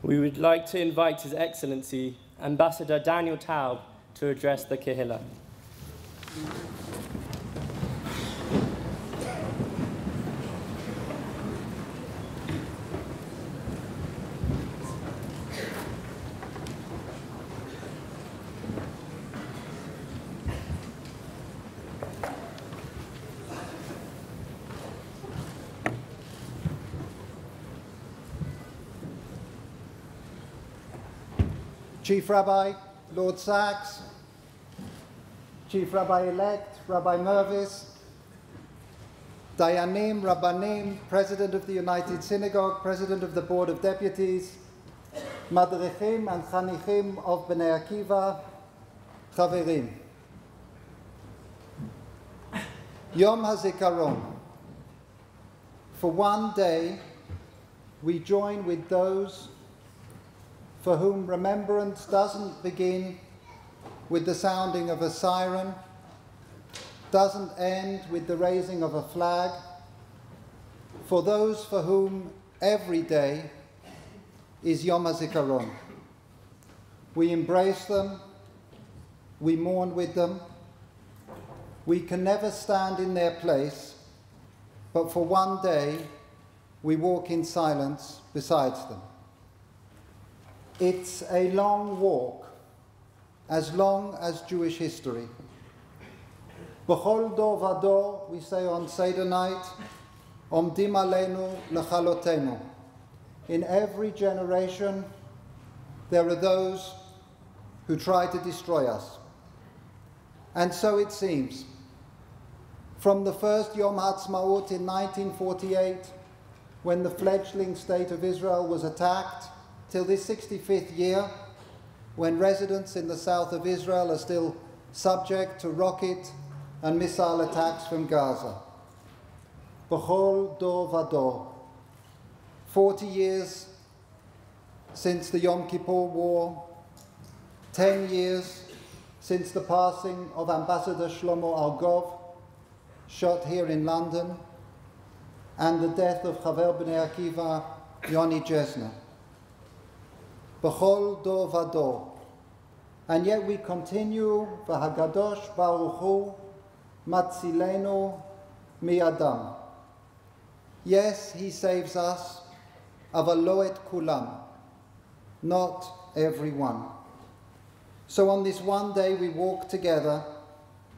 We would like to invite His Excellency, Ambassador Daniel Taub, to address the Kehillah. Chief Rabbi, Lord Sachs, Chief Rabbi-elect, Rabbi Mervis, Dayanim, Rabbanim, President of the United Synagogue, President of the Board of Deputies, Madrichim and Chanichim of Bnei Akiva, Chaverim. Yom HaZikaron. For one day, we join with those for whom remembrance doesn't begin with the sounding of a siren, doesn't end with the raising of a flag, for those for whom every day is Yom HaZikaron. We embrace them, we mourn with them, we can never stand in their place, but for one day we walk in silence beside them. It's a long walk, as long as Jewish history. B'chol dor v'dor, we say on Seder night, omdim aleinu lechalotenu. In every generation, there are those who try to destroy us. And so it seems. From the first Yom HaAtzmaut in 1948, when the fledgling state of Israel was attacked, till this 65th year, when residents in the south of Israel are still subject to rocket and missile attacks from Gaza. B'chol dor v'dor. 40 years since the Yom Kippur War, 10 years since the passing of Ambassador Shlomo Argov, shot here in London, and the death of Chaver Bnei Akiva, Yoni Jesner. B'chol dor v'dor. And yet we continue, v'hagadosh baruch hu matzilenu mi'adam. Yes, he saves us, aval lo et kulam, not everyone. So on this one day we walk together,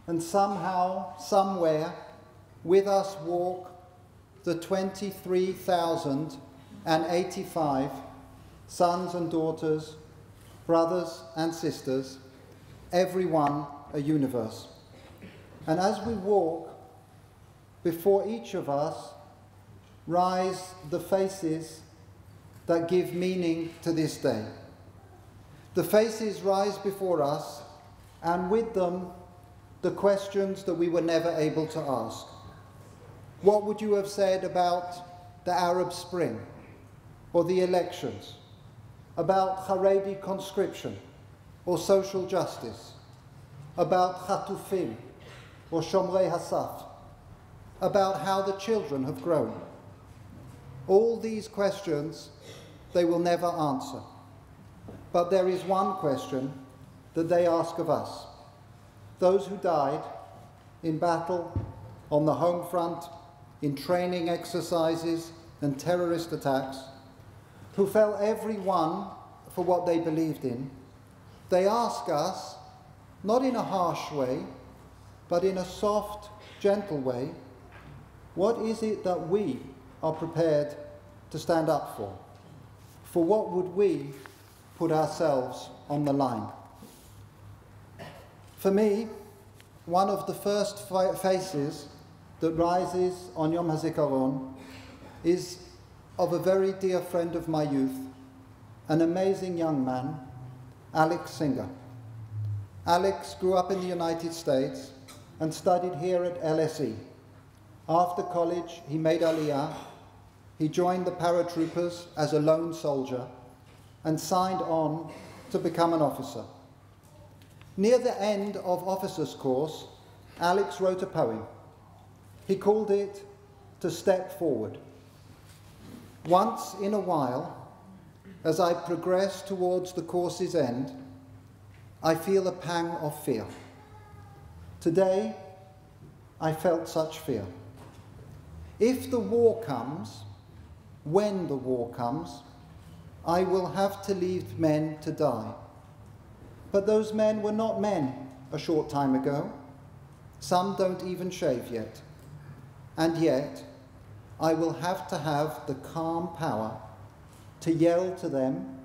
and somehow, somewhere, with us walk the 23,085 sons and daughters, brothers and sisters, everyone a universe. And as we walk, before each of us rise the faces that give meaning to this day. The faces rise before us, and with them the questions that we were never able to ask. What would you have said about the Arab Spring or the elections? About Haredi conscription or social justice, about Chatufim or Shomrei Hasaf, about how the children have grown. All these questions they will never answer. But there is one question that they ask of us. Those who died in battle, on the home front, in training exercises and terrorist attacks, who fell every one for what they believed in, they ask us, not in a harsh way, but in a soft, gentle way, what is it that we are prepared to stand up for? For what would we put ourselves on the line? For me, one of the first faces that rises on Yom HaZikaron is of a very dear friend of my youth, an amazing young man, Alex Singer. Alex grew up in the United States and studied here at LSE. After college, he made Aliyah. He joined the paratroopers as a lone soldier and signed on to become an officer. Near the end of officer's course, Alex wrote a poem. He called it "To Step Forward." Once in a while, as I progress towards the course's end, I feel a pang of fear. Today, I felt such fear. If the war comes, when the war comes, I will have to leave men to die. But those men were not men a short time ago. Some don't even shave yet. And yet, I will have to have the calm power to yell to them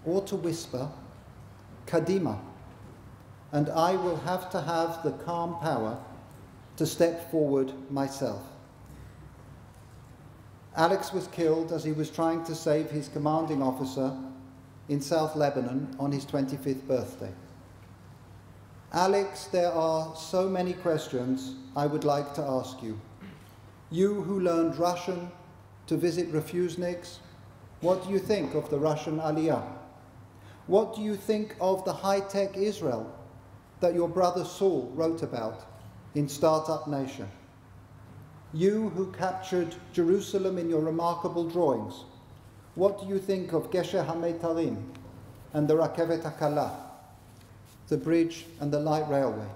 or to whisper, Kadima. And I will have to have the calm power to step forward myself. Alex was killed as he was trying to save his commanding officer in South Lebanon on his 25th birthday. Alex, there are so many questions I would like to ask you. You who learned Russian to visit refuseniks, what do you think of the Russian Aliyah? What do you think of the high-tech Israel that your brother Saul wrote about in Startup Nation? You who captured Jerusalem in your remarkable drawings, what do you think of Gesher HaMeitarim and the Rakevet HaKala, the bridge and the light railway?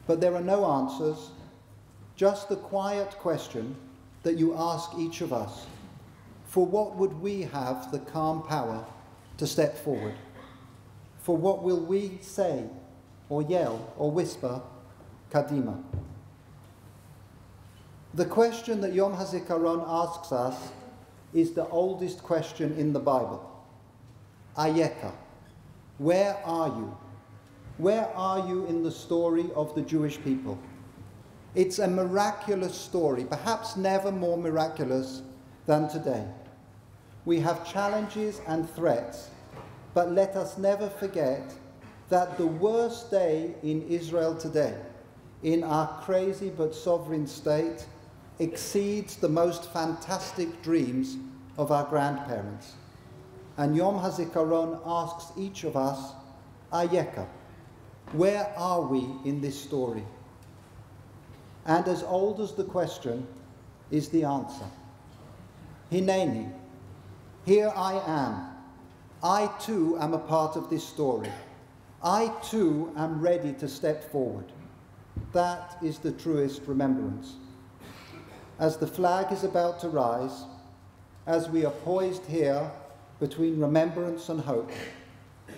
But there are no answers, just the quiet question that you ask each of us. For what would we have the calm power to step forward? For what will we say or yell or whisper, Kadima? The question that Yom HaZikaron asks us is the oldest question in the Bible. Ayeka, where are you? Where are you in the story of the Jewish people? It's a miraculous story, perhaps never more miraculous than today. We have challenges and threats, but let us never forget that the worst day in Israel today, in our crazy but sovereign state, exceeds the most fantastic dreams of our grandparents. And Yom HaZikaron asks each of us, Ayeka, where are we in this story? And as old as the question is the answer. Hineni, here I am. I too am a part of this story. I too am ready to step forward. That is the truest remembrance. As the flag is about to rise, as we are poised here between remembrance and hope,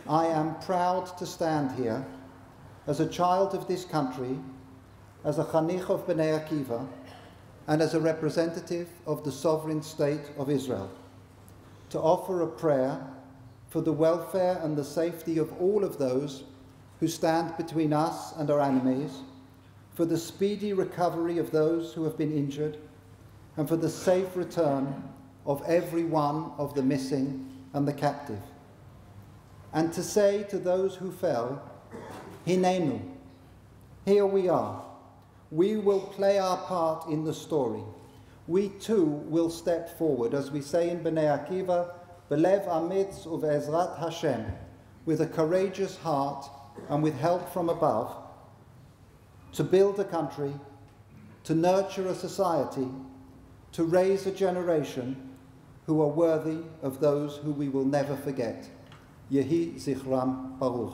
I am proud to stand here as a child of this country, as a chanich of Bnei Akiva, and as a representative of the sovereign state of Israel, to offer a prayer for the welfare and the safety of all of those who stand between us and our enemies, for the speedy recovery of those who have been injured, and for the safe return of every one of the missing and the captive. And to say to those who fell, Hinenu, here we are. We will play our part in the story. We too will step forward, as we say in Bnei Akiva, Belev amitz uve'ezrat Hashem, with a courageous heart and with help from above, to build a country, to nurture a society, to raise a generation who are worthy of those who we will never forget. Yehi Zichram Baruch.